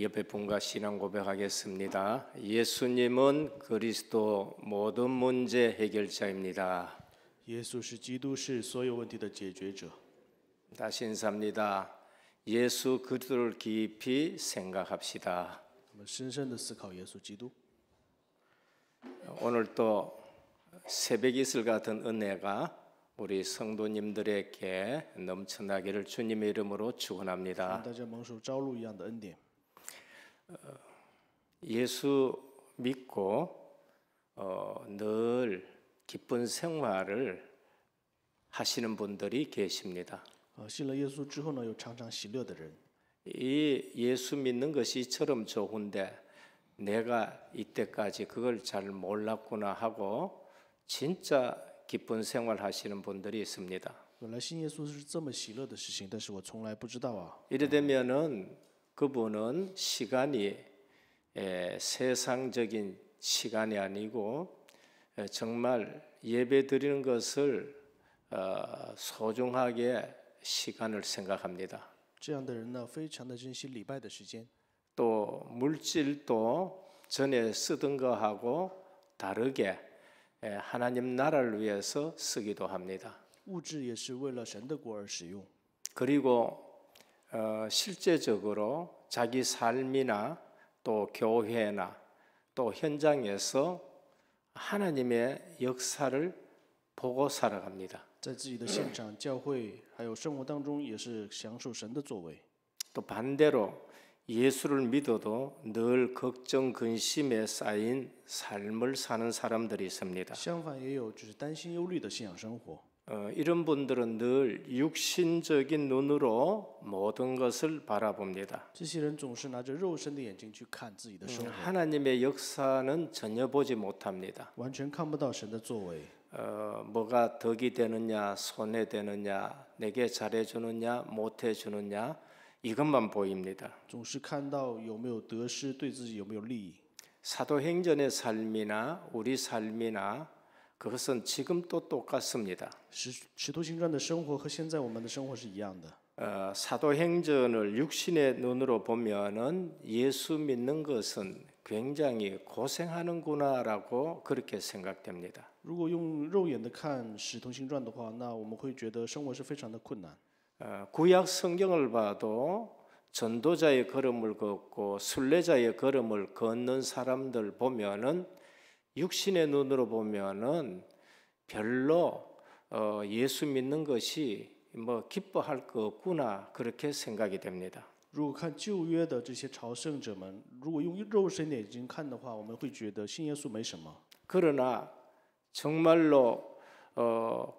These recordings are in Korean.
옆에 분과 신앙 고백하겠습니다. 예수님은 그리스도 모든 문제 해결자입니다. 耶稣是基督，是所有问题的解决者。 다시 인사합니다. 예수 그리스도를 깊이 생각합시다. 我们深深的思考耶稣基督。 오늘 또 새벽 이슬 같은 은혜가 우리 성도님들에게 넘쳐나기를 주님의 이름으로 축원합니다. 大家蒙受朝露一样的恩典。 예수 믿고 늘 기쁜 생활을 하시는 분들이 계십니다. 信了耶稣之后呢，有常常喜乐的人。 이 예수 믿는 것이 이처럼 좋은데 내가 이때까지 그걸 잘 몰랐구나 하고 진짜 기쁜 생활 하시는 분들이 있습니다. 本来信耶稣是这么喜乐的事情，但是我从来不知道啊。 이래 되면은 그분은 시간이 세상적인 시간이 아니고 정말 예배 드리는 것을 소중하게 시간을 생각합니다. 这样的人呢，非常的珍惜礼拜的时间。 또 물질도 전에 쓰던 거하고 다르게 하나님 나라를 위해서 쓰기도 합니다. 物质也是为了神的国而使用。 그리고 실제적으로 자기 삶이나 또 교회나 또 현장에서 하나님의 역사를 보고 살아갑니다. 在自己的现场、教会还有生活当中，也是享受神的作为。 또 반대로 예수를 믿어도 늘 걱정 근심에 쌓인 삶을 사는 사람들이 있습니다. 相反，也有就是担心忧虑的信仰生活。 이런 분들은 늘 육신적인 눈으로 모든 것을 바라봅니다. 这些人总是拿着肉身的眼睛去看自己的生活， 하나님의 역사는 전혀 보지 못합니다. 完全看不到神的作为。 뭐가 덕이 되느냐 손해 되느냐 내게 잘해주느냐 못해주느냐 이것만 보입니다. 总是看到有没有得失，对自己有没有利益。 사도행전의 삶이나 우리 삶이나 그것은 지금 또 똑같습니다. 使徒行传的生活和现在我们的生活是一样的。 사도행전을 육신의 눈으로 보면은 예수 믿는 것은 굉장히 고생하는구나라고 그렇게 생각됩니다. 如果用肉眼的看使徒行传的话，那我们会觉得生活是非常的困难。 구약 성경을 봐도 전도자의 걸음을 걷고 순례자의 걸음을 걷는 사람들 보면은 육신의 눈으로 보면은 별로 예수 믿는 것이 뭐 기뻐할 거 없구나 그렇게 생각이 됩니다. 如果看旧约的这些朝圣者们，如果用肉身的眼睛看的话，我们会觉得信耶稣没什么。 그러나 정말로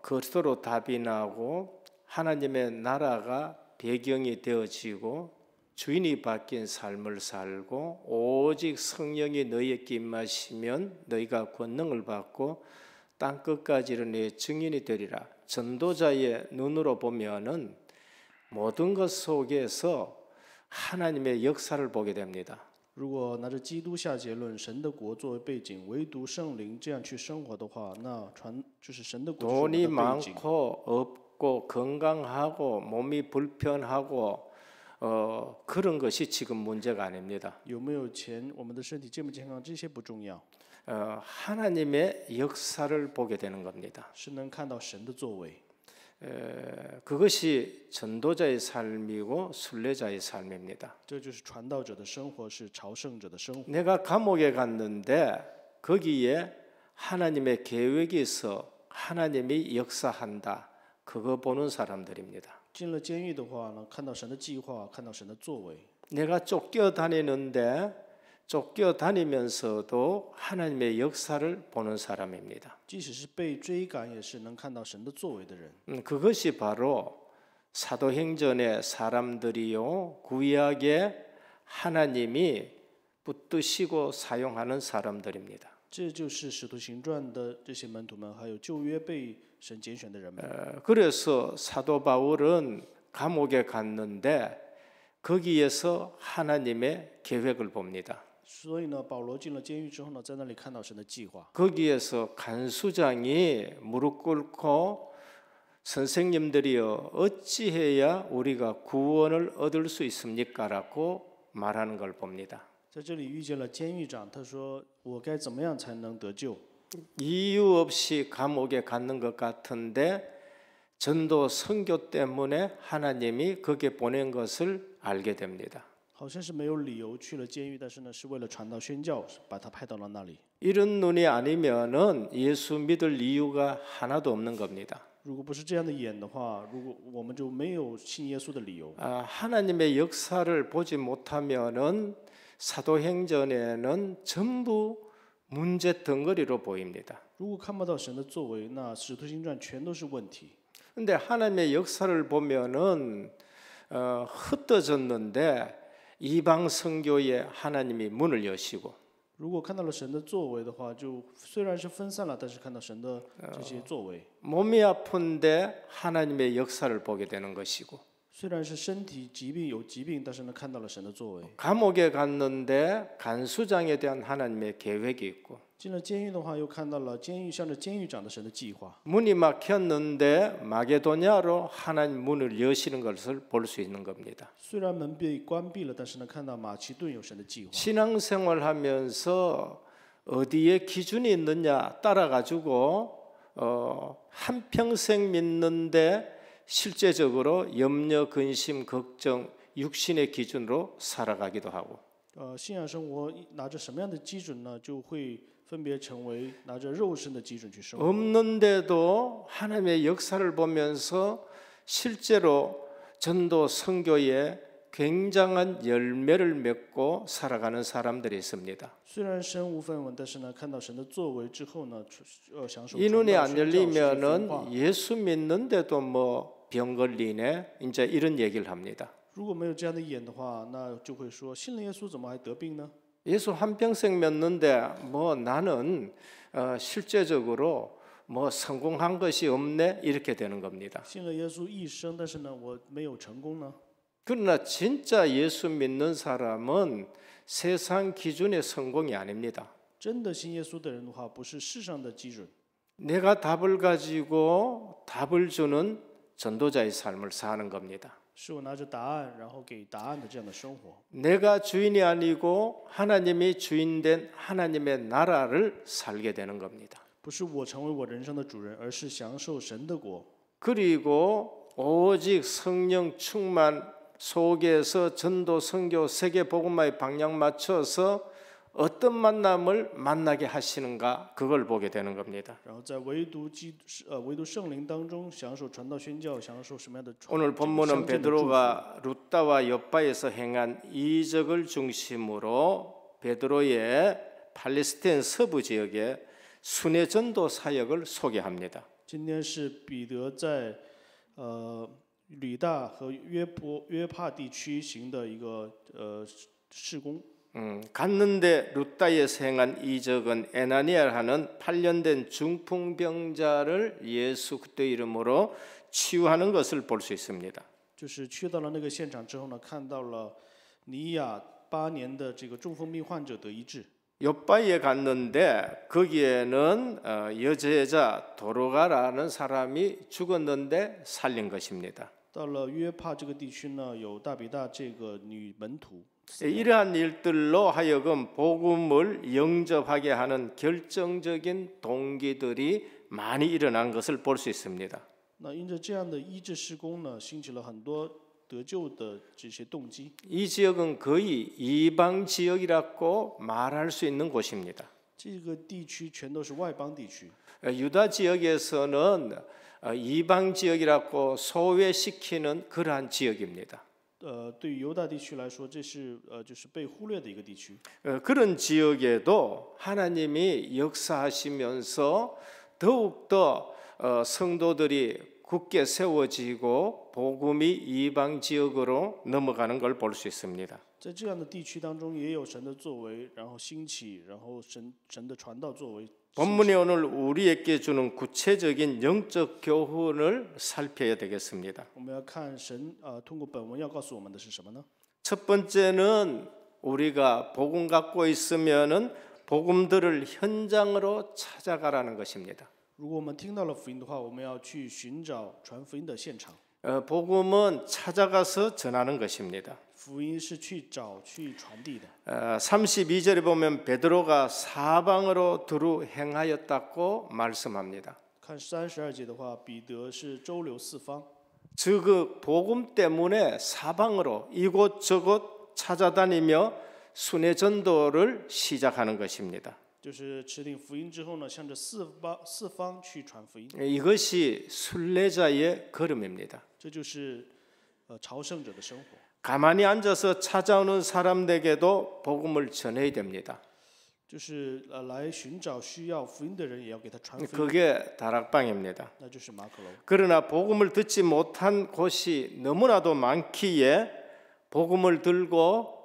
그리스도로 답이 나고 하나님의 나라가 배경이 되어지고 주인이 바뀐 삶을 살고 오직 성령이 너희에게 임하시면 너희가 권능을 받고 땅 끝까지 이르내 증인이 되리라. 전도자의 눈으로 보면은 모든 것 속에서 하나님의 역사를 보게 됩니다. 如果拿着基督下结论，神的国作为背景，唯独圣灵这样去生活的话，那就是神的国是我们 돈이 的背景。 많고 없고 건강하고 몸이 불편하고 그런 것이 지금 문제가 아닙니다. 有没有钱，我们的身体健不健康，这些不重要， 하나님의 역사를 보게 되는 겁니다. 是能看到神的作为。 그것이 전도자의 삶이고 순례자의 삶입니다. 这就是传道者的生活，是朝圣者的生活。 내가 감옥에 갔는데 거기에 하나님의 계획이 있어 하나님이 역사한다. 그거 보는 사람들입니다. 进了监狱的话呢，看到神的计划，看到神的作为。 내가 쫓겨다니는데 쫓겨다니면서도 하나님의 역사를 보는 사람입니다. 即使是被追赶，也是能看到神的作为的人。 그것이 바로 사도행전의 사람들이요 구약의 하나님이 붙드시고 사용하는 사람들입니다. 这就是使徒行传的这些门徒们，还有旧约被神拣选的人们。 그래서 사도 바울은 감옥에 갔는데 거기에서 하나님의 계획을 봅니다. 所以呢，保罗进了监狱之后呢，在那里看到神的计划。 거기에서 간수장이 무릎 꿇고 선생님들이여 어찌해야 우리가 구원을 얻을 수 있습니까? 라고 말하는 걸 봅니다. 在这里遇见了监狱长，他说：“我该怎么样才能得救？ 이유 없이 감옥에 갔는 것 같은데 전도 선교 때문에 하나님이 거기에 보낸 것을 알게 됩니다. 好像是没有理由去了监狱，但是呢，是为了传道宣教，把他派到了那里。 이런 눈이 아니면은 예수 믿을 이유가 하나도 없는 겁니다. 如果不是这样的眼的话，如果我们就没有信耶稣的理由。 하나님의 역사를 보지 못하면은 사도행전에는 전부 문제 덩어리로 보입니다. 如果看不到神的作为，那《使徒行传》全都是问题。 근데 하나님의 역사를 보면은 흩어졌는데 이방 선교에 하나님이 문을 여시고 如果看到了神的作为的话，就虽然是分散了，但是看到神的这些作为。 몸이 아픈데 하나님의 역사를 보게 되는 것이고 虽然是身体疾病有疾病，但是呢，看到了神的作为。 감옥에 갔는데 간수장에 대한 하나님의 계획이 있고 进了监狱的话，又看到了监狱向着监狱长的神的计划。 문이 막혔는데 마게도냐로 하나님 문을 여시는 것을 볼 수 있는 겁니다. 虽然门被关闭了，但是呢，看到马其顿有神的计划。 신앙생활하면서 어디에 기준이 있느냐 따라가지고 한평생 믿는데 실제적으로 염려, 근심, 걱정, 육신의 기준으로 살아가기도 하고 信仰生活拿着什么样的基准呢？就会分别成为拿着肉身的基准去生活。 없는데도 하나님의 역사를 보면서 실제로 전도 선교에 굉장한 열매를 맺고 살아가는 사람들이 있습니다. 虽然身无分文，但是呢，看到神的作为之后呢，享受 이 눈이 안 传道宣教世界分化 열리면은 예수 믿는데도 뭐 병 걸리네 이제 이런 얘기를 합니다. 如果没有这样的眼的话，那就会说信了耶稣怎么还得病呢？ 예수 한평생 믿는데 뭐 나는 실제적으로 뭐 성공한 것이 없네 이렇게 되는 겁니다. 信了耶稣一生，但是呢，我没有成功呢？ 그러나 진짜 예수 믿는 사람은 세상 기준의 성공이 아닙니다. 真的信耶稣的人的话，不是世上的基准， 내가 답을 가지고 답을 주는 전도자의 삶을 사는 겁니다. 是我拿着答案，然后给答案的这样的生活。 내가 주인이 아니고 하나님이 주인된 하나님의 나라를 살게 되는 겁니다. 不是我成为我人生的主人，而是享受神的国。 그리고 오직 성령 충만 속에서 전도 선교 세계 복음화의 방향 맞춰서 어떤 만남을 만나게 하시는가 그걸 보게 되는 겁니다. 然后在唯独圣灵当中享受传道宣教，享受什么样的 오늘 본문은 베드로가 루다와 욥바에서 행한 이적을 중심으로 베드로의 팔레스타인 서부 지역의 순회 전도 사역을 소개합니다. 今天是彼得在吕大和约帕地区行的一个事工。 갔는데 루다에서 행한 이적은 에나니아라는 8년 된 중풍병자를 예수 그리스도의 이름으로 치유하는 것을 볼 수 있습니다. 就是去到了那个现场之后呢，看到了尼亚8年的这个中风病患者得医治。 욥바에 갔는데 거기에는 여제자 도로가라는 사람이 죽었는데 살린 것입니다. 到了约帕这个地区呢，有大比大这个女门徒。 이러한 일들로 하여금 복음을 영접하게 하는 결정적인 동기들이 많이 일어난 것을 볼 수 있습니다. 那因着这样的医治事工呢，兴起了很多得救的这些动机。 이 지역은 거의 이방 지역이라고 말할 수 있는 곳입니다. 这个地区全都是外邦地区。 유다 지역에서는 이방 지역이라고 소외시키는 그러한 지역입니다. 对于犹大地区来说，这是就是被忽略的一个地区。 그런 지역에도 하나님이 역사하시면서 더욱더 성도들이 굳게 세워지고 복음이 이방 지역으로 넘어가는 걸 볼 수 있습니다. 在这样的地区当中，也有神的作为，然后兴起，然后神的传道作为。 본문이 오늘 우리에게 주는 구체적인 영적 교훈을 살펴야 되겠습니다. 我们要看神通过本文要告诉我们的是什么呢？ 첫 번째는 우리가 복음 갖고 있으면은 복음들을 현장으로 찾아가라는 것입니다. 如果我们听到了福音的话，我们要去寻找传福音的现场。 복음은 찾아가서 전하는 것입니다. 福音是去找、去传递的。 32절에 보면 베드로가 사방으로 두루 행하였다고 말씀합니다. 看32节的话，彼得是周流四方， 즉 그 복음 때문에 사방으로 이곳저곳 찾아다니며 순회 전도를 시작하는 것입니다. 就是持定福音之后呢，向着四方去传福音， 이것이 순례자의 걸음입니다. 这就是朝圣者的生活。 가만히 앉아서 찾아오는 사람에게도 복음을 전해야 됩니다. 就是来寻找需要福音的人，也要给他传福音， 그게 다락방입니다. 那就是马可楼。 그러나 복음을 듣지 못한 곳이 너무나도 많기에 복음을 들고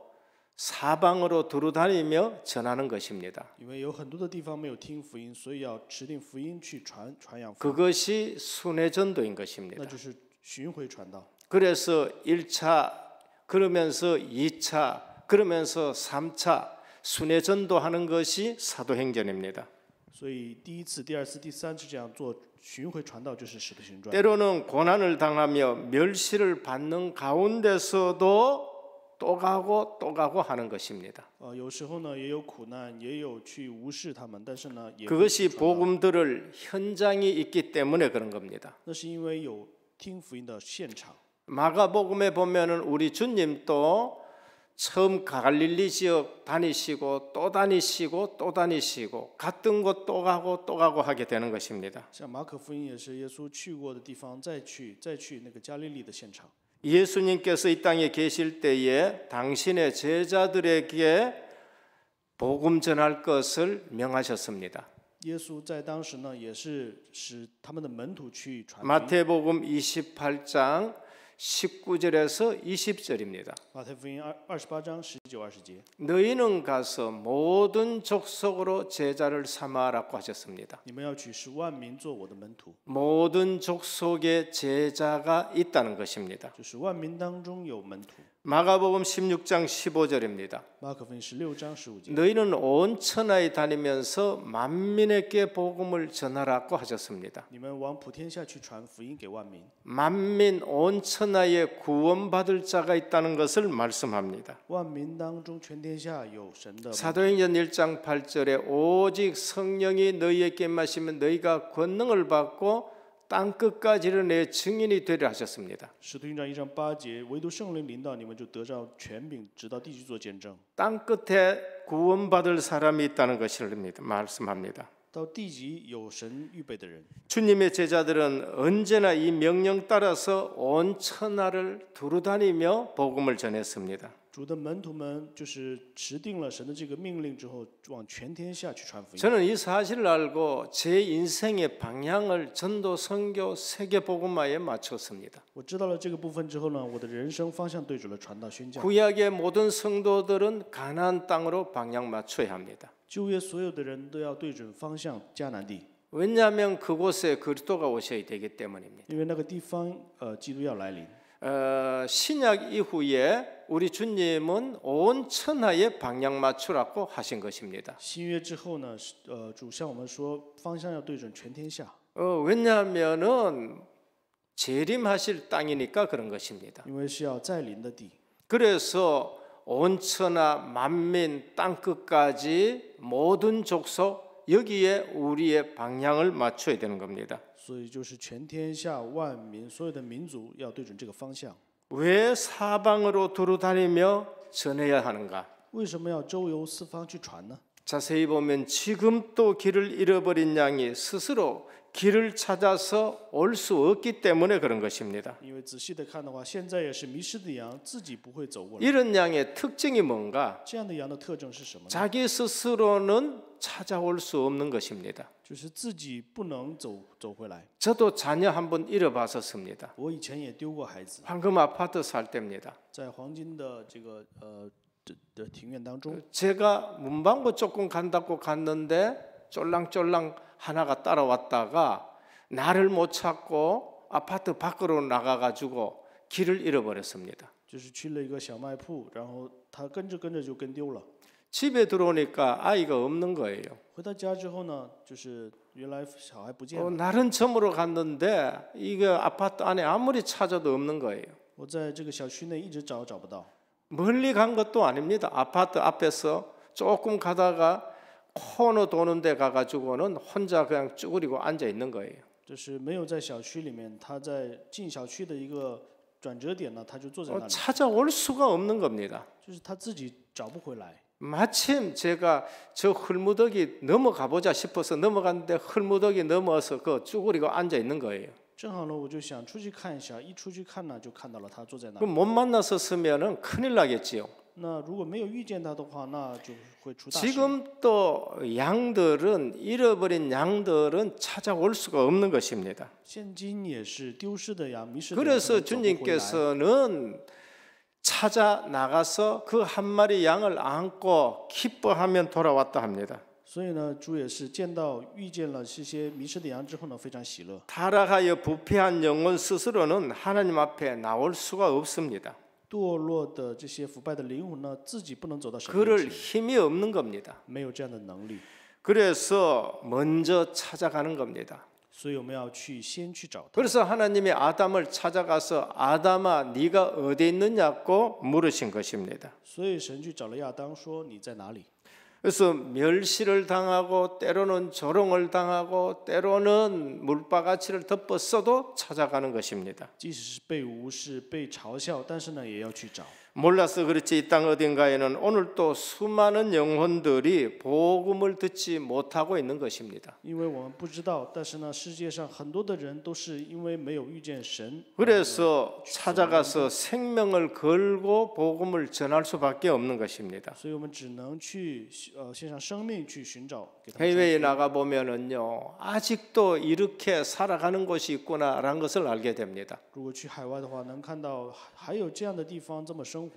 사방으로 두루다니며 전하는 것입니다. 因为有很多的地方没有听福音，所以要持定福音去传扬福音， 그것이 순회 전도인 것입니다. 那就是巡回传道。 그래서 1차 그러면서 2차 그러면서 3차 순회 전도하는 것이 사도행전입니다. 所以第一次、第二次、第三次这样做巡回传道，就是使徒行传。 때로는 고난을 당하며 멸시를 받는 가운데서도 또 가고 하는 것입니다. 有时候呢也有苦难，也有去无视他们，但是呢也会 그것이 去传道 복음 들을 현장이 있기 때문에 그런 겁니다. 那是因为有听福音的现场。 마가복음에 보면은 우리 주님도 처음 갈릴리 지역 다니시고 또 다니시고 또 다니시고 갔던 곳 또 가고 하게 되는 것입니다. 像马可福音也是耶稣去过的地方，再去那个加利利的现场。 예수님께서 이 땅에 계실 때에 당신의 제자들에게 복음 전할 것을 명하셨습니다. 耶稣在当时呢，也是使他们的门徒去传福音。 마태복음 28장 19절에서 20절입니다. 马太福音28章19、20节， 너희는 가서 모든 족속으로 제자를 삼아라고 하셨습니다. 你们要去使万民做我的门徒， 모든 족속에 제자가 있다는 것입니다. 就是万民当中有门徒。 마가복음 16장 15절입니다. 马可福音16章15节， 너희는 온 천하에 다니면서 만민에게 복음을 전하라고 하셨습니다. 你们往普天下去传福音给万民， 만민 온 천하에 구원받을 자가 있다는 것을 말씀합니다. 万民当中全天下有神的门徒。 사도행전 1장 8절에 오직 성령이 너희에게 임하시면 너희가 권능을 받고 땅 끝까지를 내 증인이 되리라 하셨습니다. 使徒行传1章8节，唯独圣灵临到你们，就得着权柄，直到地去做见证。 땅 끝에 구원받을 사람이 있다는 것을 말씀합니다. 到地极有神预备的人， 주님의 제자들은 언제나 이 명령 따라서 온 천하를 두루다니며 복음을 전했습니다. 主的门徒们就是持定了神的这个命令之后，往全天下去传福音。 저는 이 사실을 알고 제 인생의 방향을 전도, 선교, 세계 복음화에 맞췄습니다. 我知道了这个部分之后呢，我的人生方向对准了传道宣教。 구약의 모든 성도들은 가나안 땅으로 방향 맞춰야 합니다. 旧约所有的人都要对准方向迦南地， 왜냐하면 그곳에 그리스도가 오셔야 되기 때문입니다. 因为那个地方基督要来临。 신약 이후에 우리 주님은 온 천하에 방향 맞추라고 하신 것입니다. 新约之后呢，主向我们说方向要对准全天下， 왜냐하면은 재림하실 땅이니까 그런 것입니다. 因为是要再临的地。 그래서 온 천하 만민 땅 끝까지 모든 족속 여기에 우리의 방향을 맞춰야 되는 겁니다. 所以就是全天下万民，所有的民族要对准这个方向。 왜 사방으로 두루다니며 전해야 하는가? 为什么要周游四方去传呢？ 자세히 보면 지금 또 길을 잃어버린 양이 스스로 길을 찾아서 올 수 없기 때문에 그런 것입니다. 因为仔细的看的话，现在也是迷失的羊自己不会走过来。 이런 양의 특징이 뭔가? 这样的羊的特征是什么呢？ 자기 스스로는 찾아올 수 없는 것입니다. 就是自己不能走回来。 저도 자녀 한번 잃어봤었습니다. 我以前也丢过孩子， 황금 아파트 살 때입니다. 在黄金的这个的庭院当中， 제가 문방구 조금 간다고 갔는데 쫄랑쫄랑 하나가 따라왔다가 나를 못 찾고 아파트 밖으로 나가가지고 길을 잃어버렸습니다. 就是去了一个小卖铺，然后他跟着就跟丢了。 집에 들어오니까 아이가 없는 거예요. 回到家之后呢，就是原来小孩不见了。 날은 저물어 갔는데 이게 아파트 안에 아무리 찾아도 없는 거예요. 我在这个小区内一直找不到， 멀리 간 것도 아닙니다. 아파트 앞에서 조금 가다가 코너 도는 데 가가지고는 혼자 그냥 쭈그리고 앉아 있는 거예요. 就是没有在小区里面，他在进小区的一个转折点呢，他就坐在那里， 찾아올 수가 없는 겁니다. 就是他自己找不回来。 마침 제가 저 흙무더기 넘어가 보자 싶어서 넘어갔는데 흙무더기 넘어서 그 쭈그리고 앉아 있는 거예요. 正好呢，我就想出去看一下，一出去看呢，就看到了他坐在那 그 里。 못 만났었으면은 큰일 나겠지요. 那如果没有遇见他的话，那就会出大事。 지금 또 양들은 잃어버린 양들은 찾아올 수가 없는 것입니다. 现今也是丢失的羊、迷失的羊， 그래서 走不回来。 주님께서는 찾아 나가서 그 한 마리 양을 안고 기뻐하면 돌아왔다 합니다. 所以呢，主也是遇见了这些迷失的羊之后呢，非常喜乐。 타락하여 부패한 영혼 스스로는 하나님 앞에 나올 수가 없습니다. 堕落的这些腐败的灵魂呢，自己不能走到神面 그럴 前， 힘이 없는 겁니다. 没有这样的能力， 그래서 먼저 찾아가는 겁니다. 所以我们要先去找他。 그래서 하나님이 아담을 찾아가서 아담아 네가 어디 있느냐고 물으신 것입니다. 所以神去找了亚当，说你在哪里？ 그래서 멸시를 당하고 때로는 조롱을 당하고 때로는 물바가지를 덮었어도 찾아가는 것입니다. 即使是被无视、被嘲笑，但是呢，也要去找。 몰라서 그렇지 이 땅 어딘가에는 오늘 또 수많은 영혼들이 복음을 듣지 못하고 있는 것입니다. 因为我们不知道，但是呢，世界上很多的人都是因为没有遇见神， 그래서 찾아가서 생명을 걸고 복음을 전할 수밖에 없는 것입니다. 所以我们只能去献上生命去寻找，给他们传 해외에 福音。 나가 보면은요 아직도 이렇게 살아가는 곳이 있구나라는 것을 알게 됩니다. 如果去海外的话，能看到还有这样的地方这么生活。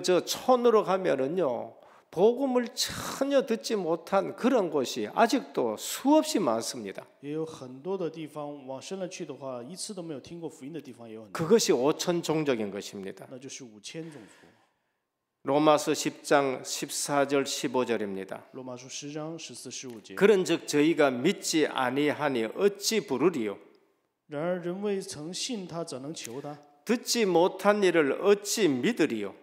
저 촌으로 가면은요 복음을 전혀 듣지 못한 그런 곳이 아직도 수없이 많습니다. 也有很多的地方往深了去的话，一次都没有听过福音的地方也有很多， 그것이 오천 종족인 것입니다. 那就是5000种族。 로마서 10장 14절 15절입니다. 罗马书10章14、15节。 그런즉 저희가 믿지 아니하니 어찌 부르리요? 然而人未曾信他，怎能求他？ 듣지 못한 일을 어찌 믿으리요?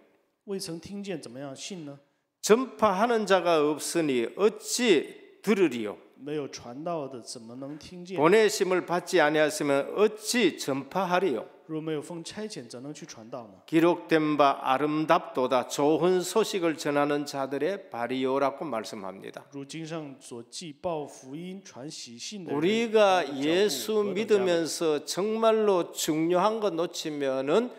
未曾听见，怎么样信呢？ 전파하는 자가 없으니 어찌 들으리요? 没有传道的，怎么能听见？ 보내심을 받지 아니하시면 어찌 전파하리요? 若没有奉差遣，怎能去传道呢？ 기록된 바 아름답도다 좋은 소식을 전하는 자들의 발이요라고 말씀합니다. 如经上所记，报福音、传喜信的人， 우리가 他的脚步 예수 何等佳美 믿으면서 정말로 중요한 것 놓치면은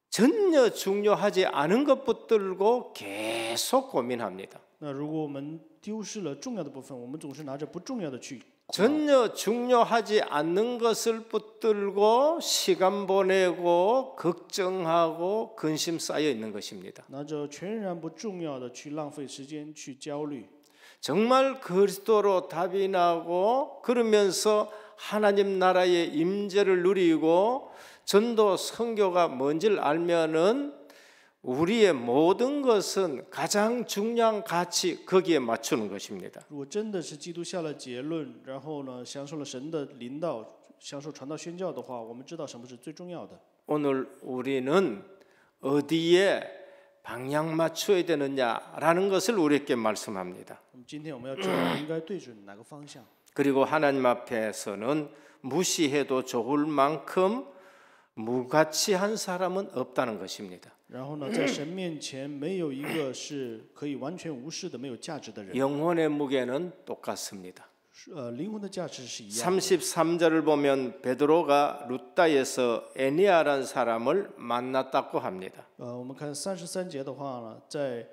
전혀 중요하지 않은 것 붙들고 계속 고민합니다. 那如果我们丢失了重要的部分，我们总是拿着不重要的去苦恼， 전혀 중요하지 않는 것을 붙들고 시간 보내고 걱정하고 근심 쌓여 있는 것입니다. 拿着全然不重要的去浪费时间、去焦虑。 정말 그리스도로 답이 나고 그러면서 하나님 나라의 임재를 누리고 전도 선교가 뭔지를 알면은 우리의 모든 것은 가장 중요한 가치 거기에 맞추는 것입니다. 如果真的是基督下了结论，然后呢，享受了神的领导，享受传道宣教的话，我们知道什么是最重要的。 오늘 우리는 어디에 방향 맞춰야 되느냐라는 것을 우리에게 말씀합니다. 今天我们要知道应该对准哪个方向。 그리고 하나님 앞에서는 무시해도 좋을 만큼 무가치한 사람은 없다는 것입니다. 然后呢，在神面前没有一个是可以完全无视的、没有价值的人。 영혼의 무게는 똑같습니다. 灵魂的价值是一样的。 33절을 보면 베드로가 루다에서 에니아라는 사람을 만났다고 합니다. 我们看33节的话呢，在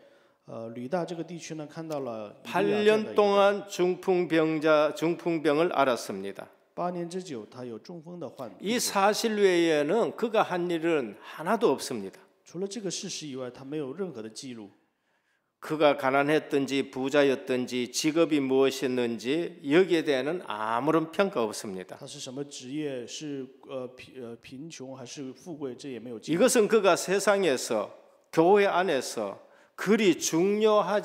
吕大这个地区呢，看到了 8년 동안 중풍병을 앓았습니다. 8年之久，他有中风的患病。 이 사실 외에는 그가 한 일은 하나도 없습니다. 除了这个事实以外，他没有任何的记录。 그가 가난했든지 부자였든지 직업이 무엇이었는지 여기에 대해서는 아무런 평가 없습니다. 他是什么职业？是贫穷还是富贵？这也没有记录。 이것은 그가 세상에서 교회 안에서 그리 중요한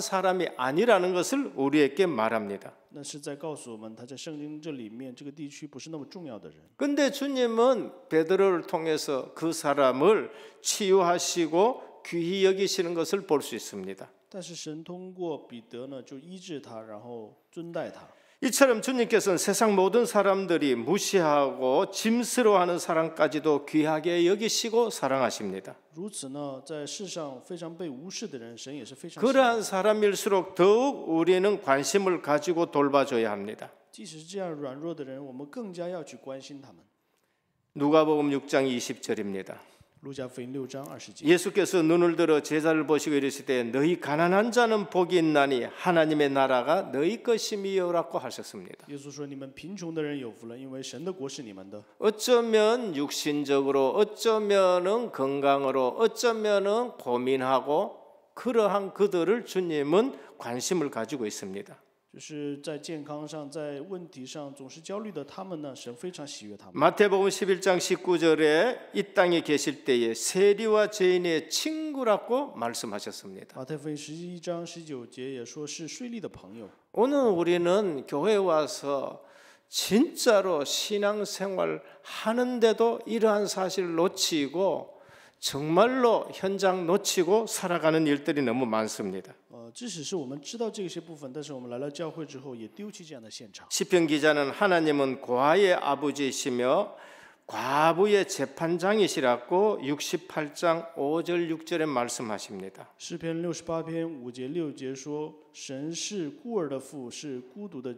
사람이 아니라는 것을 우리에게 말합니다. 那是在告诉我们，他在圣经这里面这个地区不是那么重要的人。 근데 주님은 베드로를 통해서 그 사람을 치유하시고 귀히 여기시는 것을 볼 수 있습니다. 但是神通过彼得呢，就医治他，然后尊待他。 이처럼 주님께서는 세상 모든 사람들이 무시하고 짐스러워하는 사람까지도 귀하게 여기시고 사랑하십니다. 如此呢，在世上非常被无视的人，神也是非常喜欢。 그러한 사람일수록 더욱 우리는 관심을 가지고 돌봐줘야 합니다. 即使是这样软弱的人，我们更加要去关心他们。 누가복음 6장 20절입니다. 路加福音6章20节， 예수께서 눈을 들어 제자를 보시고 이르시되 너희 가난한 자는 복이 있나니 하나님의 나라가 너희 것임이요라고 하셨습니다. 耶稣说：“你们贫穷的人有福了，因为神的国是你们的。 어쩌면 육신적으로 어쩌면은 건강으로 어쩌면은 고민하고 그러한 그들을 주님은 관심을 가지고 있습니다. 就是在健康上，在问题上总是焦虑的他们呢，神非常喜悦他们。 마태복음 11장 19절에 이 땅에 계실 때에 세리와 죄인의 친구라고 말씀하셨습니다. 马太福音11章19节也说是税吏的朋友。 오늘 우리는 교회에 와서 진짜로 신앙생활 하는데도 이러한 사실을 놓치고 정말로 현장 놓치고 살아가는 일들이 너무 많습니다. 即使是我们知道这些部分，但是我们来了教会之后，也丢弃这样的现场。 시편 기자는 하나님은 고아의 아버지이시며 과부의 재판장이시라고 68장 5절 6절에 말씀하십니다. 诗篇68篇5节6节说，神是孤儿的父，是孤独的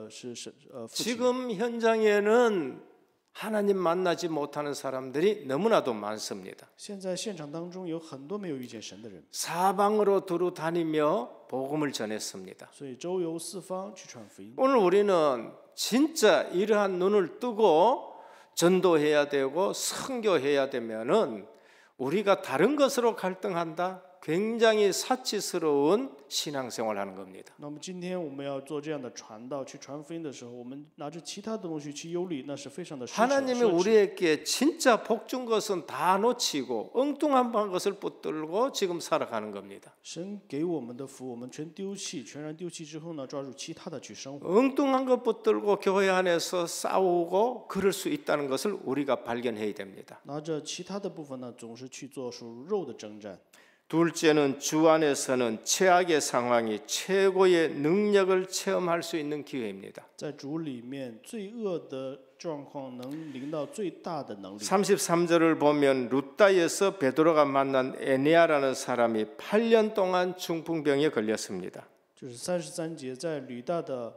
是父亲。 지금 현장에는 하나님 만나지 못하는 사람들이 너무나도 많습니다. 现在现场当中有很多没有遇见神的人， 사방으로 두루 다니며 복음을 전했습니다. 所以周游四方去传福音。 오늘 우리는 진짜 이러한 눈을 뜨고 전도해야 되고 선교해야 되면은 우리가 다른 것으로 갈등한다. 굉장히 사치스러운 신앙생활하는 겁니다. 那么今天我们要做这样的传道，去传福音的时候，我们拿着其他的东西去忧虑，那是非常的奢侈。 하나님이 우리에게 진짜 복 준 것은 다 놓치고 엉뚱한 것을 붙들고 지금 살아가는 겁니다. 神给我们的福，我们全丢弃，全然丢弃之后呢，抓住其他的去生活。 엉뚱한 것 붙들고 교회 안에서 싸우고 그럴 수 있다는 것을 우리가 발견해야 됩니다. 拿着其他的部分呢，总是去做属肉的征战。 둘째는 주 안에서는 최악의 상황이 최고의 능력을 체험할 수 있는 기회입니다. 在主里面，罪恶的状况能临到最大的能力。 33절을 보면 루다에서 베드로가 만난 에네아라는 사람이 8년 동안 중풍병에 걸렸습니다. 就是33节，在吕大的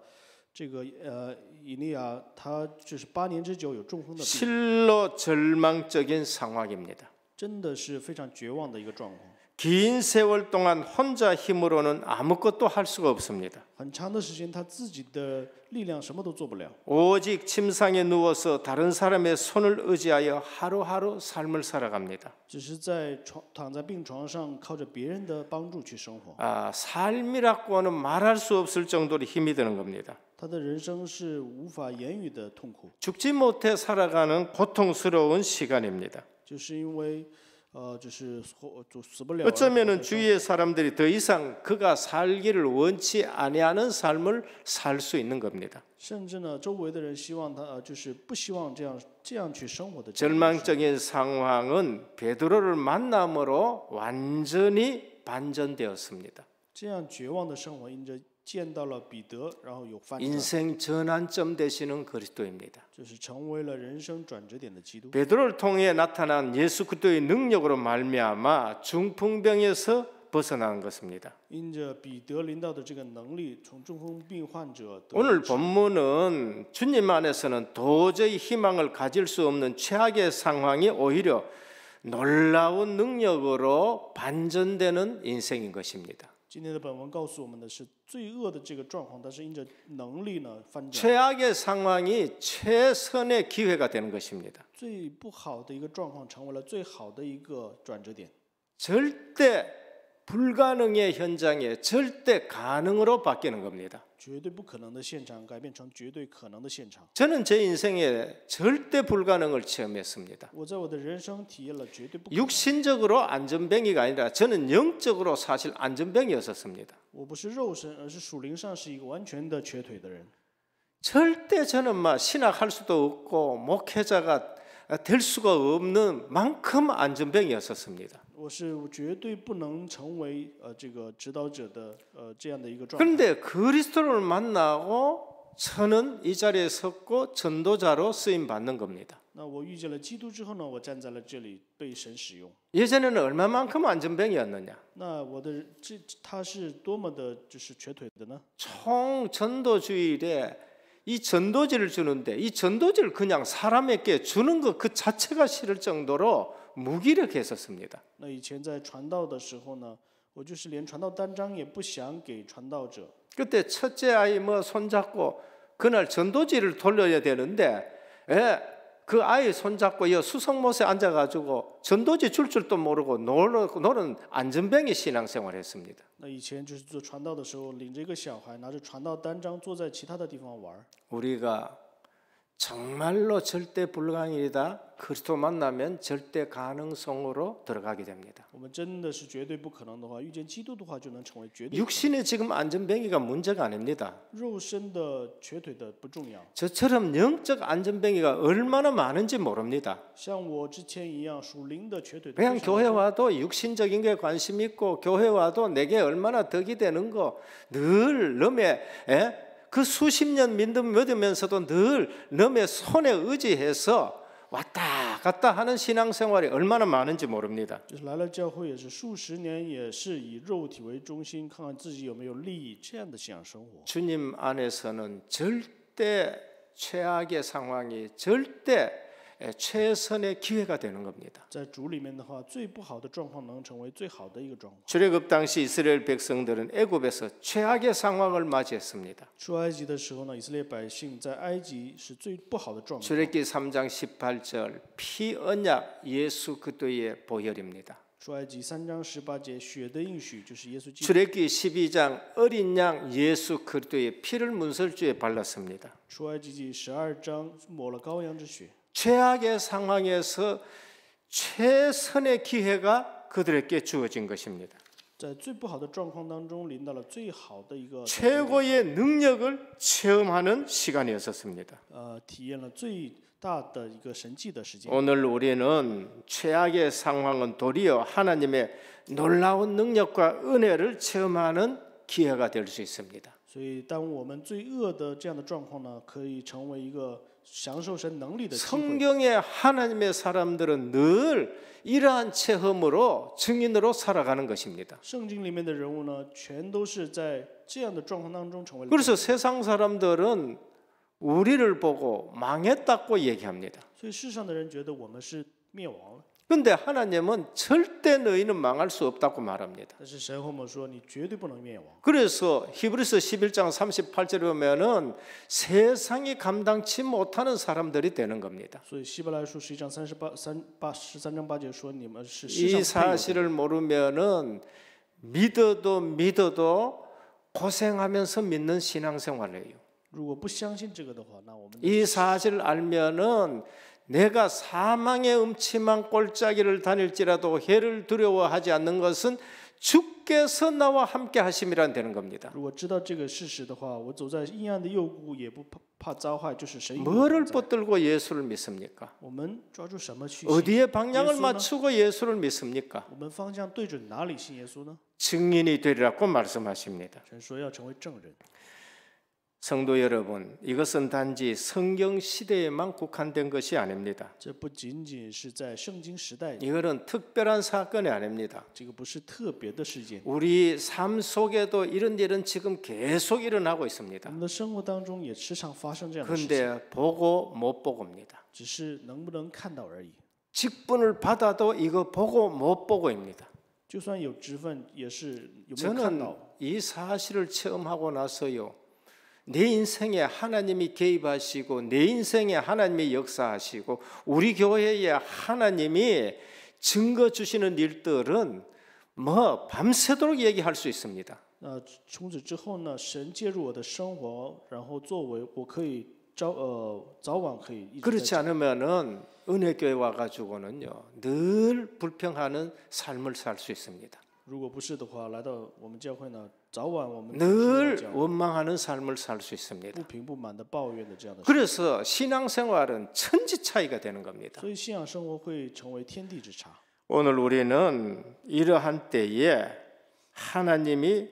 这个以利亚，他就是8年之久有中风的病， 실로 절망적인 상황입니다. 真的是非常绝望的一个状况。 긴 세월 동안 혼자 힘으로는 아무것도 할 수가 없습니다. 很长的时间，他自己的力量什么都做不了， 오직 침상에 누워서 다른 사람의 손을 의지하여 하루하루 삶을 살아갑니다. 只是在躺在病床上，靠着别人的帮助去生活。 삶이라고는 말할 수 없을 정도로 힘이 드는 겁니다. 他的人生是无法言语的痛苦， 죽지 못해 살아가는 고통스러운 시간입니다. 就是因为就是死不了。 어쩌면은 주위의 사람들이 더 이상 그가 살기를 원치 아니하는 삶을 살 수 있는 겁니다. 甚至呢，周围的人希望他就是不希望这样去生活的。 절망적인 상황은 베드로를 만남으로 완전히 반전되었습니다. 这样绝望的生活，因着见到了彼得，然后有翻转， 인생 전환점 되시는 그리스도입니다. 就是成为了人生转折点的基督。 베드로를 통해 나타난 예수 그리스도의 능력으로 말미암아 중풍병에서 벗어나는 것입니다. 因着彼得领导的这个能力，从中风病患者得 오늘 본문은 주님 안에서는 도저히 희망을 가질 수 없는 최악의 상황이 오히려 놀라운 능력으로 반전되는 인생인 것입니다. 今天的本文告诉我们的是罪恶的这个状况，但是因着能力呢翻转。 최악의 상황이 최선의 기회가 되는 것입니다. 最不好的一个状况成为了最好的一个转折点。 절대 불가능의 현장에 절대 가능으로 바뀌는 겁니다. 绝对不可能的现场改变成绝对可能的现场。 저는 제 인생에 절대 불가능을 체험했습니다. 我在我的人生体验了绝对不可能。 육신적으로 안전뱅이가 아니라 저는 영적으로 사실 안전뱅이였었습니다. 我不是肉身，而是属灵上是一个完全的瘸腿的人。 절대 저는 막 신학할 수도 없고 목회자가 될 수가 없는 만큼 안전뱅이였었습니다. 我是绝对不能成为这个指导者的这样的一个状态。 그런데 그리스도를 만나고 저는 이 자리에 섰고 전도자로 쓰임 받는 겁니다. 那我遇见了基督之后呢，我站在了这里被神使用。 예전에는 얼마만큼 안전뱅이였느냐? 那我的他是多么的就是瘸腿的呢？ 총 전도주일에 이 전도지를 주는데 이 전도지를 그냥 사람에게 주는 것 그 자체가 싫을 정도로 무기력했었습니다. 那以前在传道的时候呢，我就是连传道单张也不想给传道者。 그때 첫째 아이 뭐 손잡고 그날 전도지를 돌려야 되는데 그 아이 손잡고 이 수성못에 앉아가지고 전도지 줄 줄도 모르고 노는 안전뱅이 신앙생활했습니다. 那以前就是做传道的时候，领着一个小孩，拿着传道单张，坐在其他的地方玩。 우리가 정말로 절대 불가능이다. 그리스도 만나면 절대 가능성으로 들어가게 됩니다. 我们真的是绝对不可能的话，遇见基督的话，就能成为绝对。 육신의 지금 안전뱅이가 문제가 아닙니다. 肉身的瘸腿的不重要， 저처럼 영적 안전뱅이가 얼마나 많은지 모릅니다. 像我之前一样属灵的瘸腿的 그냥 非常 교회 多。 와도 육신적인 게 관심 있고 교회 와도 내게 얼마나 덕이 되는 거 늘 넘에 그 수십 년 믿으면서도 늘 넘의 손에 의지해서 왔다 갔다 하는 신앙생활이 얼마나 많은지 모릅니다. 就是来了教会也是数十年，也是以肉体为中心，看看自己有没有利益这样的信仰生活。 주님 안에서는 절대 최악의 상황이 절대 최선의 기회가 되는 겁니다. 在主里面的话，最不好的状况能成为最好的一个状况。 출애굽 당시 이스라엘 백성들은 애굽에서 최악의 상황을 맞이했습니다. 出埃及的时候呢，以色列百姓在埃及是最不好的状况。 출애굽기 3장 18절 피 언약 예수 그리스도의 보혈입니다. 出埃及3章18节，血的应许就是耶稣基督。 출애굽기 12장 어린 양 예수 그리스도의 피를 문설주에 발랐습니다. 出埃及记12章抹了羔羊之血。 최악의 상황에서 최선의 기회가 그들에게 주어진 것입니다. 在最不好的状况当中，临到了最好的一个 최고의 능력을 체험하는 시간이었습니다. 体验了最大的一个神迹的时间。 오늘 우리는 최악의 상황은 도리어 하나님의 놀라운 능력과 은혜를 체험하는 기회가 될 수 있습니다. 所以，当我们最恶的这样的状况呢，可以成为一个享受神能力的机会。 성경의 하나님의 사람들은 늘 이러한 체험으로 증인으로 살아가는 것입니다. 圣经里面的人物呢，全都是在这样的状况当中成为了。 그래서 세상 사람들은 우리를 보고 망했다고 얘기합니다. 所以世上的人觉得我们是灭亡了， 그런데 하나님은 절대 너희는 망할 수 없다고 말합니다. 但是神和我们说，你绝对不能灭亡。 그래서 히브리서 11장 38절에 보면은 세상이 감당치 못하는 사람들이 되는 겁니다. 所以希伯来书11章13章8节说，你们是世 이 上配有的 사실을 모르면은 믿어도 고생하면서 믿는 신앙생활이에요. 如果不相信这个的话，那我们 이 사실을 알면은 내가 사망의 음침한 골짜기를 다닐지라도 해를 두려워하지 않는 것은 주께서 나와 함께 하심이란 되는 겁니다. 如果知道这个事实的话，我走在阴暗的幽谷也不怕遭害，就是神与我 뭐를 同在。 붙들고 예수를 믿습니까? 我们抓住什么去信？ 어디에 방향을 예수는? 맞추고 예수를 믿습니까? 我们方向对准哪里信耶稣呢？ 증인이 되리라고 말씀하십니다. 神说要成为证人。 성도 여러분, 이것은 단지 성경 시대에만 국한된 것이 아닙니다. 这不仅仅是在圣经时代， 이거는 특별한 사건이 아닙니다. 这个不是特别的事件。 우리 삶 속에도 이런 일은 지금 계속 일어나고 我 있습니다. 们的生活当中也时常发生这样的事情， 그런데 보고 못 보고입니다. 只是能不能看到而已。 직분을 받아도 이거 보고 못 보고입니다. 就算有职分，也是有没有看 저는 到？ 이 사실을 체험하고 나서요, 내 인생에 하나님이 개입하시고 내 인생에 하나님이 역사하시고 우리 교회에 하나님이 증거 주시는 일들은 뭐 밤새도록 얘기할 수 있습니다. 那从此之后呢，神介入我的生活，然后作为我可以早晚可以一直在 그렇지 않으면은 은혜교회 와가지고는요 늘 불평하는 삶을 살 수 있습니다. 如果不是的话，来到我们教会呢，早晚我们 늘 总是要讲 원망하는 삶을 살 수 있습니다. 不平不满的抱怨的这样的事， 그래서 신앙생활은 천지 차이가 되는 겁니다. 所以信仰生活会成为天地之差。 오늘 우리는 이러한 때에 하나님이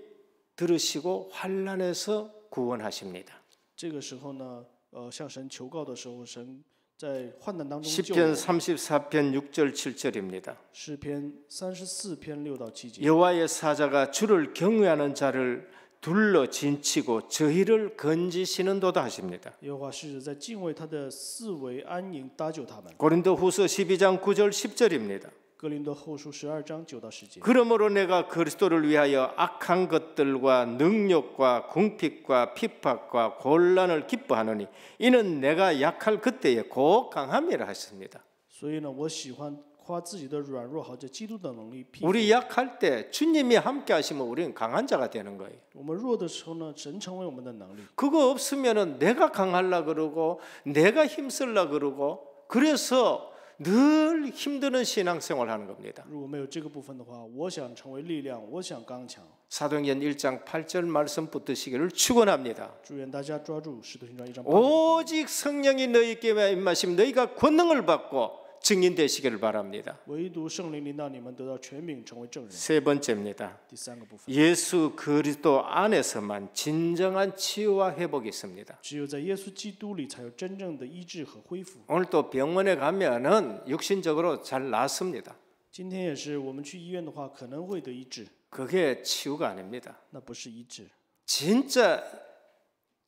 들으시고 환난에서 구원하십니다. 这个时候呢，向神求告的时候，神在患难当中救 시편 我。 34편 6절 7절입니다. 诗篇34篇6到7节， 여호와의 사자가 주를 경외하는 자를 둘러 진치고 저희를 건지시는도다 하십니다. 耶和华是在敬畏他的四围安营搭救他们。 고린도후서 12장 9절 10절입니다. 哥林多后书12章9到10节。 그러므로 내가 그리스도를 위하여 악한 것들과 능욕과 궁핍과 핍박과 곤란을 기뻐하노니 이는 내가 약할 그때에 곧 강함이라 하셨습니다. 所以呢，我喜欢夸自己的软弱，好叫基督的能力庇护。 우리 약할 때 주님이 함께 하시면 우리는 강한 자가 되는 거예요. 我们弱的时候呢，神成为我们的能力。 그거 없으면은 내가 강하려 그러고 내가 힘쓸려 그러고 그래서 늘 힘드는 신앙생활 하는 겁니다. 如果没有这个部分的话，我想成为力量，我想刚强。 사도행전 1장 8절 말씀 붙드시기를 축원합니다. 祝愿大家抓住《使徒行传》1章8节。 오직 성령이 너희에게 임하시면 너희가 권능을 받고 증인 되시기를 바랍니다. 唯独圣灵临到你们，得到权柄，成为证人。 세 번째입니다. 第三个部分， 예수 그리스도 안에서만 진정한 치유와 회복이 있습니다. 只有在耶稣基督里，才有真正的医治和恢复。 오늘 또 병원에 가면은 육신적으로 잘 낫습니다. 今天也是，我们去医院的话，可能会得医治， 그게 치유가 아닙니다. 那不是医治， 진짜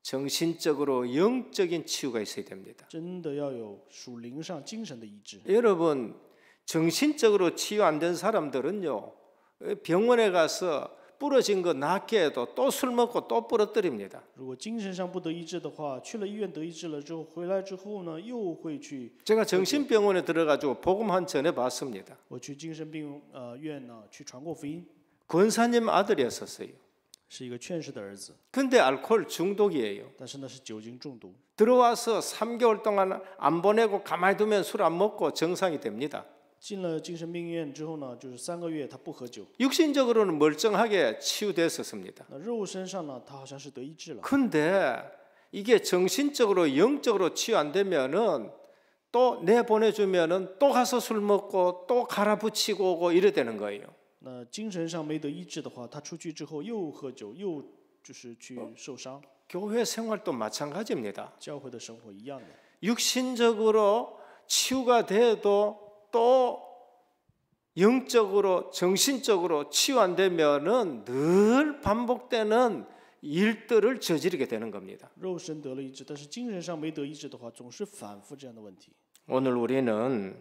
정신적으로 영적인 치유가 있어야 됩니다. 真的要有属灵上精神的医治。 여러분 정신적으로 치유 안 된 사람들은요 병원에 가서 부러진 거 낫게 해도 또 술 먹고 또 부러뜨립니다. 如果精神上不得医治的话，去了医院得医治了之后，回来之后呢，又会去。 제가 정신병원에 들어가지고 복음 한 전해 봤습니다. 我去精神病院呢，去传过福音， 권사님 아들이었었어요. 是一个劝士的儿子， 근데 알코올 중독이에요. 但是呢是酒精中毒。 들어와서 3개월 동안 안 보내고 가만히 두면 술 안 먹고 정상이 됩니다. 进了精神病院之后呢，就是3个月他不喝酒， 육신적으로는 멀쩡하게 치유됐었습니다. 那肉身上呢，他好像是得医治了。 근데 이게 정신적으로 영적으로 치유 안 되면은 또 내보내주면은 또 가서 술 먹고 또 갈아붙이고 오고 이래 되는 거예요. 那精神上没得医治的话，他出去之后又喝酒，又就是去受伤。 교회 생활도 마찬가지입니다. 教会的生活一样的， 육신적으로 치유가 돼도 또 영적으로 정신적으로 치유 안 되면은 늘 반복되는 일들을 저지르게 되는 겁니다. 肉身得了医治，但是精神上没得医治的话，总是反复这样的问题。 오늘 우리는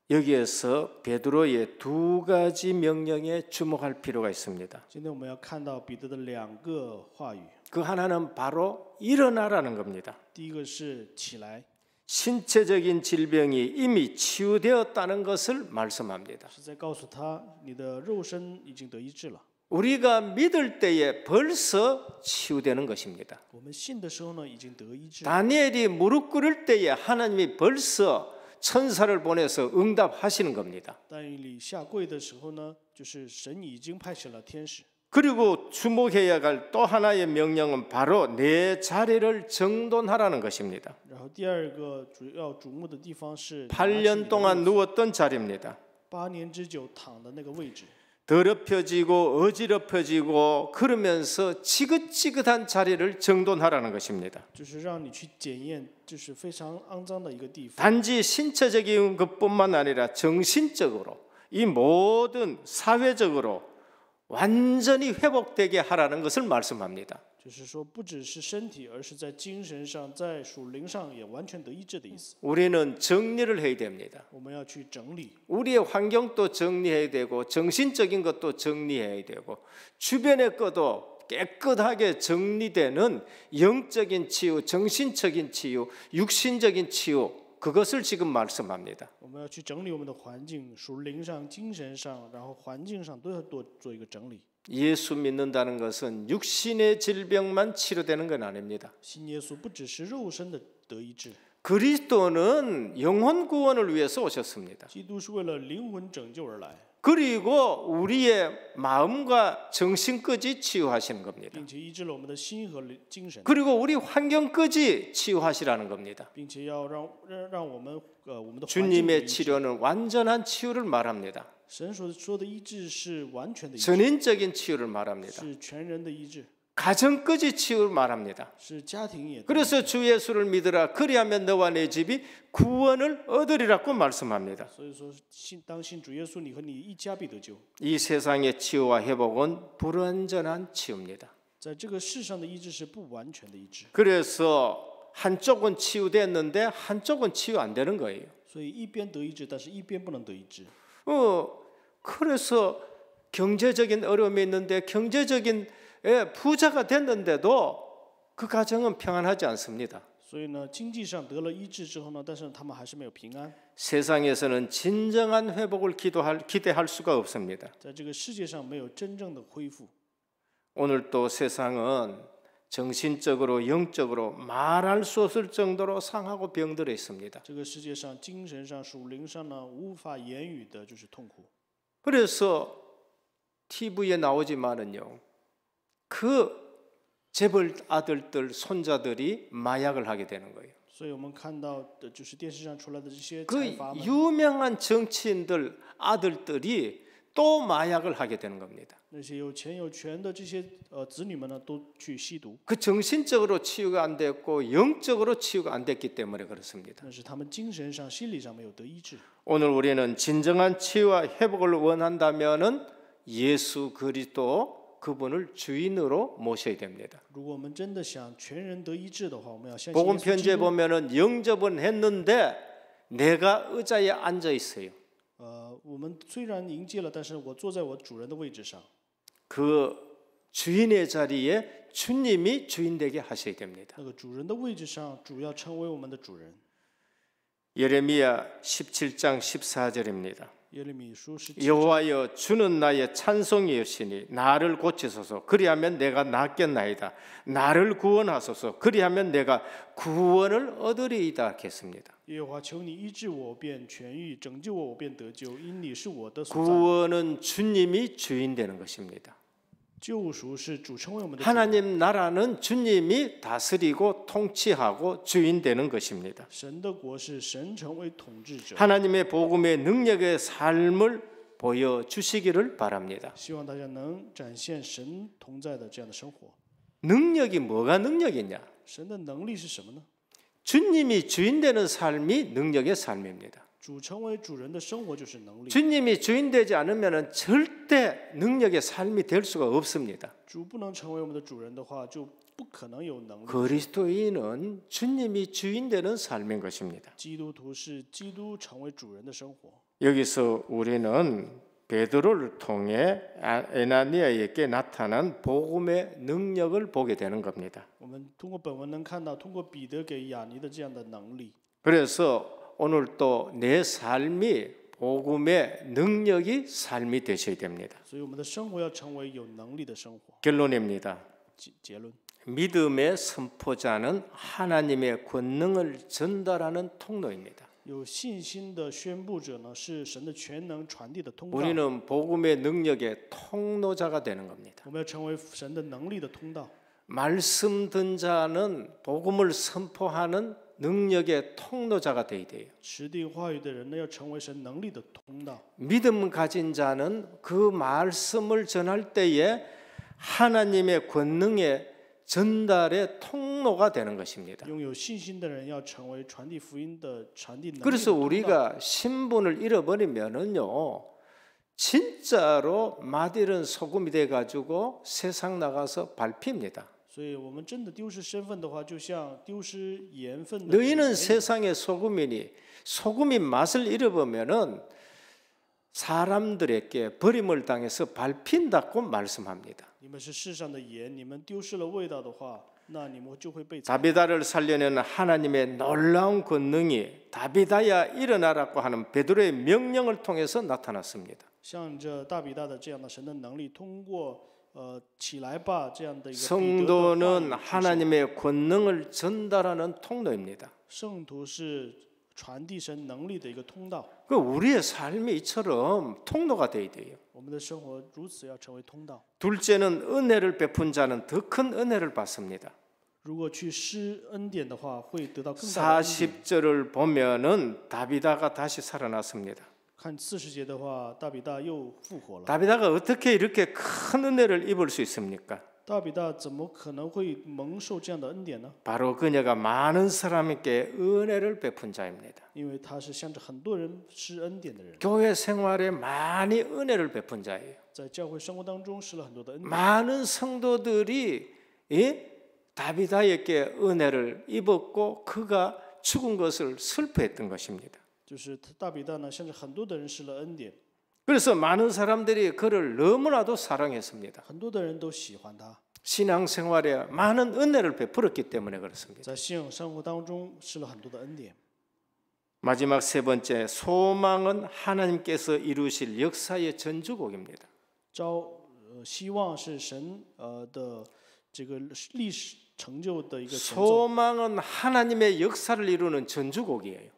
여기에서 베드로의 두 가지 명령에 주목할 필요가 있습니다. 今天我们要看到彼得的2个话语， 그 하나는 바로 일어나라는 겁니다. 第一个是起来， 신체적인 질병이 이미 치유되었다는 것을 말씀합니다. 是在告诉他你的肉身已经得医治了。 우리가 믿을 때에 벌써 치유되는 것입니다. 我们信的时候呢，已经得医治。 다니엘이 무릎 꿇을 때에 하나님이 벌써 천사를 보내서 응답하시는 겁니다. 但以理下跪的时候呢，就是神已经派遣了天使。 그리고 주목해야 할 또 하나의 명령은 바로 내 자리를 정돈하라는 것입니다. 然后第二个主要瞩目的地方是 8년 동안 누웠던 자리입니다. 8年之久躺的那个位置， 더럽혀지고 어지럽혀지고 그러면서 지긋지긋한 자리를 정돈하라는 것입니다. 就是让你去检验，就是非常肮脏的一个地方。 단지 신체적인 것뿐만 아니라 정신적으로 이 모든 사회적으로 완전히 회복되게 하라는 것을 말씀합니다. 就是说，不只是身体，而是在精神上、在属灵上也完全得医治的意思。 우리는 정리를 해야 됩니다. 我们要去整理， 우리의 환경도 정리해야 되고 정신적인 것도 정리해야 되고 주변의 것도 깨끗하게 정리되는 영적인 치유, 정신적인 치유, 육신적인 치유 그것을 지금 말씀합니다. 我们要去整理我们的环境，属灵上、精神上，然后环境上都要做一个整理。 예수 믿는다는 것은 육신의 질병만 치료되는 건 아닙니다. 信耶稣不只是肉身的得医治， 그리스도는 영혼 구원을 위해서 오셨습니다. 基督是为了灵魂拯救而来， 그리고 우리의 마음과 정신까지 치유하시는 겁니다. 并且医治了我们的心和精神， 그리고 우리 환경까지 치유하시라는 겁니다. 并且要让我们的环境 주님의 치료는 완전한 치유를 말합니다. 神说的医治是完全的医治， 전인적인 치유를 말합니다. 是全人的医治， 가정까지 치유를 말합니다. 是家庭也。 그래서 주 예수를 믿으라. 그리하면 너와 내 집이 구원을 얻으리라고 말씀합니다. 所以说当信主耶稣，你和你一家必得救。 이 세상의 치유와 회복은 불완전한 치유입니다. 在这个世上的医治是不完全的医治， 그래서 한쪽은 치유됐는데 한쪽은 치유 안 되는 거예요. 所以一边得医治，但是一边不能得医治。 그래서 경제적인 어려움이 있는데 경제적인 부자가 됐는데도 그 가정은 평안하지 않습니다. 所以呢，经济上得了医治之后呢，但是他们还是没有平安。 세상에서는 진정한 회복을 기대할 수가 없습니다. 在这个世界上没有真正的恢复。 오늘 또 세상은 정신적으로 영적으로 말할 수 없을 정도로 상하고 병들어 있습니다. 这个世界上精神上、属灵上呢，无法言语的就是痛苦。 그래서 TV에 나오지만은요, 그 재벌 아들들, 손자들이 마약을 하게 되는 거예요. 所以我们看到的就是电视上出来的这些 그 财阀们， 유명한 정치인들 아들들이 또 마약을 하게 되는 겁니다. 那些有钱有权的这些子女们呢，都去吸毒， 그 정신적으로 치유가 안 됐고 영적으로 치유가 안 됐기 때문에 그렇습니다. 那是他们精神上、心理上没有得医治。 오늘 우리는 진정한 치유와 회복을 원한다면은 예수 그리스도 그분을 주인으로 모셔야 됩니다. 如果我们真的想全人得医治的话，我们要相信 복음 耶稣基 편지에 督。 보면은 영접은 했는데 내가 의자에 앉아 있어요. 我们虽然迎接了，但是我坐在我主人的位置上， 그 주인의 자리에 주님이 주인 되게 하셔야 됩니다. 那个主人的位置上，主要成为我们的主人。 예레미야 17장 14절입니다. 耶利米书17 여호와여 주는 나의 찬송이시니 나를 고치소서 그리하면 내가 낫겠나이다. 나를 구원하소서 그리하면 내가 구원을 얻으리이다 했습니다. 耶和华求你医治我，便痊愈；拯救我，我便得救，因你是我的所在。 구원은 주님이 주인 되는 것입니다. 救赎是主成为我们的主人， 하나님 나라는 주님이 다스리고 통치하고 주인 되는 것입니다. 神的国是神成为统治者。 하나님의 복음의 능력의 삶을 보여주시기를 바랍니다. 希望大家能展现神同在的这样的生活。 능력이 뭐가 능력이냐? 神的能力是什么呢？ 주님이 주인 되는 삶이 능력의 삶입니다. 主成为主人的生活就是能力。 주님이 주인 되지 않으면 절대 능력의 삶이 될 수가 없습니다. 主不能成为我们的主人的话，就不可能有能力。 그리스도인은 주님이 주인 되는 삶인 것입니다. 基督徒是基督成为主人的生活。 여기서 우리는 베드로를 통해 에나니아에게 나타난 복음의 능력을 보게 되는 겁니다. 我们通过本文能看到，通过彼得给亚尼的这样的能力。 그래서 오늘 또 내 삶이 복음의 능력이 삶이 되셔야 됩니다. 所以我们的生活要成为有能力的生活。 결론입니다. 结论， 믿음의 선포자는 하나님의 권능을 전달하는 통로입니다. 有信心的宣布者呢，是神的全能传递的通道。 우리는 복음의 능력의 통로자가 되는 겁니다. 我们要成为神的能力的通道。 말씀 듣는 자는 복음을 선포하는 능력의 통로자가 되어야 돼요. 持定话语的人呢，要成为神能力的通道。 믿음 가진 자는 그 말씀을 전할 때에 하나님의 권능의 전달의 통로가 되는 것입니다. 拥有信心的人要成为传递福音的传递能力的 그래서 通道。 우리가 신분을 잃어버리면은요, 진짜로 맛있는 소금이 돼 가지고 세상 나가서 밟힙니다. 所以我们真的丢失身份的话，就像丢失盐分的。 너희는 세상의 소금이니 소금이 맛을 잃어버리면은 사람들에게 버림을 당해서 밟힌다고 말씀합니다. 你们是世上的盐，你们丢失了味道的话，那你们就会被 다비다를 살려내는 하나님의 놀라운 권능이 다비다야 일어나라고 하는 베드로의 명령을 통해서 나타났습니다. 像这大比大的这样的神的能力，通过起来吧这样的一个彼得的话语 성도는 하나님의 권능을 전달하는 통로입니다. 圣徒是传递神能力的一个通道。 그 우리의 삶이 이처럼 통로가 되어야 돼요. 我们的生活如此要成为通道。 둘째는 은혜를 베푼 자는 더 큰 은혜를 받습니다. 如果去施恩典的话，会得到更大的恩典。 40절을 보면은 다비다가 다시 살아났습니다. 看40节的话，大比大又复活了。 다비다가 어떻게 이렇게 큰 은혜를 입을 수 있습니까? 大比大怎么可能会蒙受这样的恩典呢？ 바로 그녀가 많은 사람에게 은혜를 베푼 자입니다. 因为他是向着很多人施恩典的人， 교회 생활에 많이 은혜를 베푼 자예요. 在教会生活当中施了很多的恩典。 많은 성도들이 다비다에게 은혜를 입었고 그가 죽은 것을 슬퍼했던 것입니다. 就是大比大呢，向着很多的人施了恩典， 그래서 많은 사람들이 그를 너무나도 사랑했습니다. 很多的人都喜欢他， 신앙생활에 많은 은혜를 베풀었기 때문에 그렇습니다. 在信仰生活当中施了很多的恩典。 마지막 세 번째, 소망은 하나님께서 이루실 역사의 전주곡입니다. 希望是神的这个历史成就的一个前奏。 소망은 하나님의 역사를 이루는 전주곡이에요.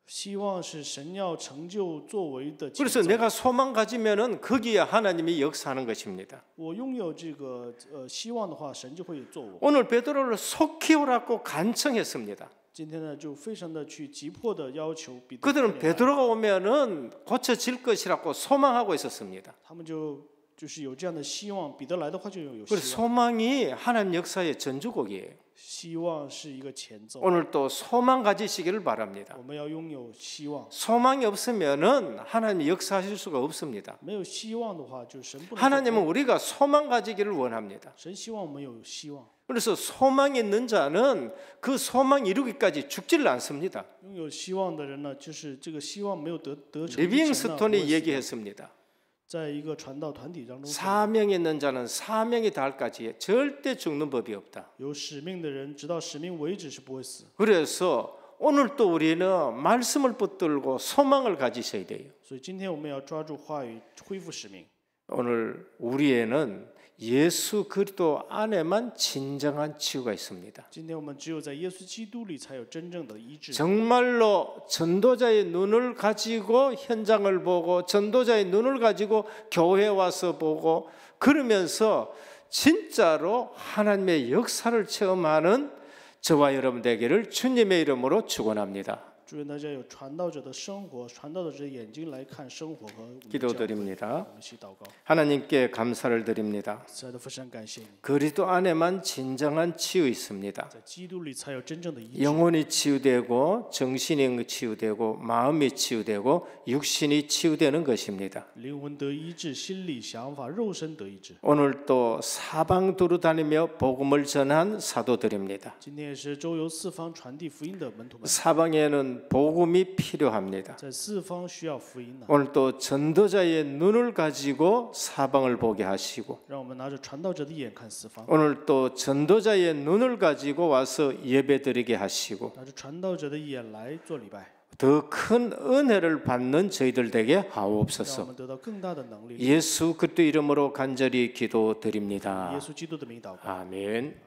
希望是神要成就作为的前 그래서 奏。 내가 소망 가지면은 거기에 하나님이 역사하는 것입니다. 我拥有这个希望的话，神就会做我。 오늘 베드로를 속히 오라고 간청했습니다. 今天呢，就非常的去急迫的要求彼得。 그들은 베드로가 오면은 고쳐질 것이라고 소망하고 있었습니다. 他们就是有这样的希望，彼得来的话就有 그래서 希望。 소망이 하나님 역사의 전주곡이에요. 希望是一个前奏， 오늘 또 소망 가지시기를 바랍니다. 我们要拥有希望。 소망이 없으면은 하나님이 역사하실 수가 없습니다. 没有希望的话，就神不能做。 하나님은 우리가 소망 가지기를 원합니다. 神希望我们有希望， 그래서 소망이 있는 자는 그 소망 이루기까지 죽지를 않습니다. 拥有希望的人呢，就是这个希望没有得成之前呢， 리빙스톤이 얘기했습니다. 在一个传道团体当中， 사명이 있는 자는 사명이 닿을까지 절대 죽는 법이 없다. 有使命的人，直到使命为止是不会死。 그래서 오늘 또 우리는 말씀을 붙들고 소망을 가지셔야 돼요. 所以今天我们要抓住话语，恢复使命。 오늘 우리에는 예수 그리스도 안에만 진정한 치유가 있습니다. 今天我们只有在耶稣基督里才有真正的医治。 정말로 전도자의 눈을 가지고 현장을 보고 전도자의 눈을 가지고 교회에 와서 보고 그러면서 진짜로 하나님의 역사를 체험하는 저와 여러분 되기를 주님의 이름으로 축원합니다. 祝愿大家有传道者的生活，传道者的眼睛来看生活和我们的教会。 기도드립니다. 我们一起祷告。 하나님께 감사를 드립니다. 亲爱的父神，感谢你， 그리스도 안에만 진정한 치유 있습니다. 在基督里才有真正的医治。 영혼이 치유되고 정신이 치유되고 마음이 치유되고 육신이 치유되는 것입니다. 灵魂得医治，心理想法、肉身得医治。 오늘 또 사방 두루 다니며 복음을 전한 사도들입니다. 今天也是周游四方传递福音的门徒们， 사방에는 복음이 필요합니다. 在四方需要福音呢。 오늘 또 전도자의 눈을 가지고 사방을 보게 하시고 让我们拿着传道者的眼看四方， 오늘 또 전도자의 눈을 가지고 와서 예배드리게 하시고 拿着传道者的眼来做礼拜， 더 큰 은혜를 받는 저희들 되게 让我 하옵소서. 们得到更大的能力。 예수 그리스도 이름으로 간절히 기도드립니다. 耶稣基督的名祷告。 아멘.